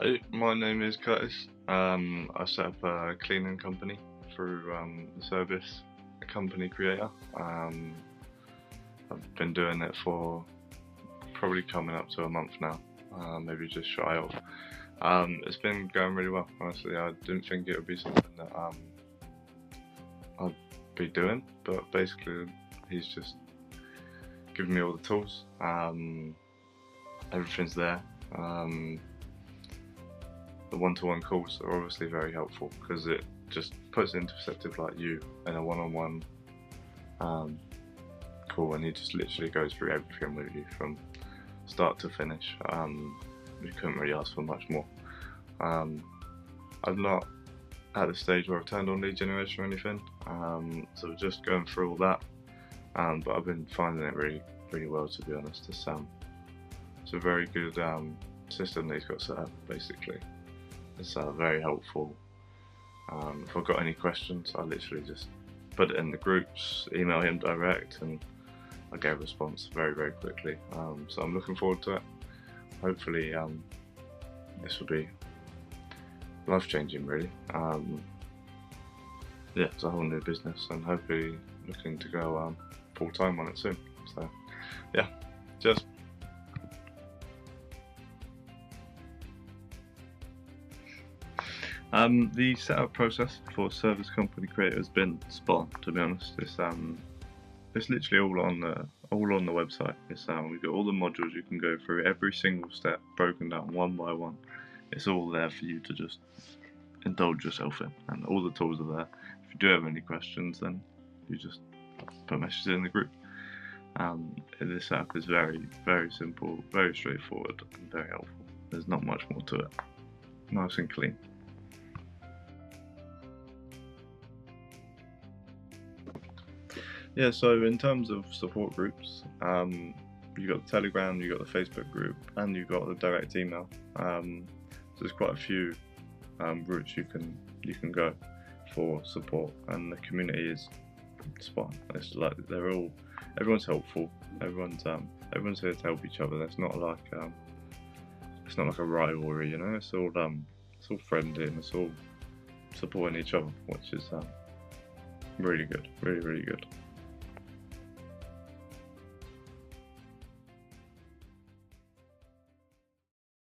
Hey, my name is Curtis. I set up a cleaning company through the service company creator. I've been doing it for probably coming up to a month now, maybe just shy of. It's been going really well, honestly. I didn't think it would be something that I'd be doing, but basically he's just given me all the tools. Everything's there. The one-to-one calls are obviously very helpful because it just puts into perspective like you in a one-on-one call, and he just literally goes through everything with you from start to finish. You couldn't really ask for much more. I'm not at the stage where I've turned on lead generation or anything, so just going through all that. But I've been finding it really well, to be honest. It's a very good system that he's got set up, basically. It's very helpful. If I've got any questions, I literally just put it in the groups, email him direct, and I get a response very quickly. So I'm looking forward to it. Hopefully this will be life-changing, really. Yeah, it's a whole new business, and hopefully looking to go full-time on it soon. So yeah, just the setup process for Service Company Creator has been spot on, to be honest. It's literally all on the website. We've got all the modules you can go through, every single step broken down one by one. It's all there for you to just indulge yourself in, and all the tools are there. If you do have any questions, then you just put messages in the group. This app is very simple, very straightforward, and very helpful. There's not much more to it. Nice and clean. Yeah, so in terms of support groups, you've got the Telegram, you've got the Facebook group, and you've got the direct email. So there's quite a few routes you can go for support, and the community is spot on. It's like everyone's helpful. Everyone's here to help each other. It's not like a rivalry, you know. It's all friendly, and it's all supporting each other, which is really good, really good.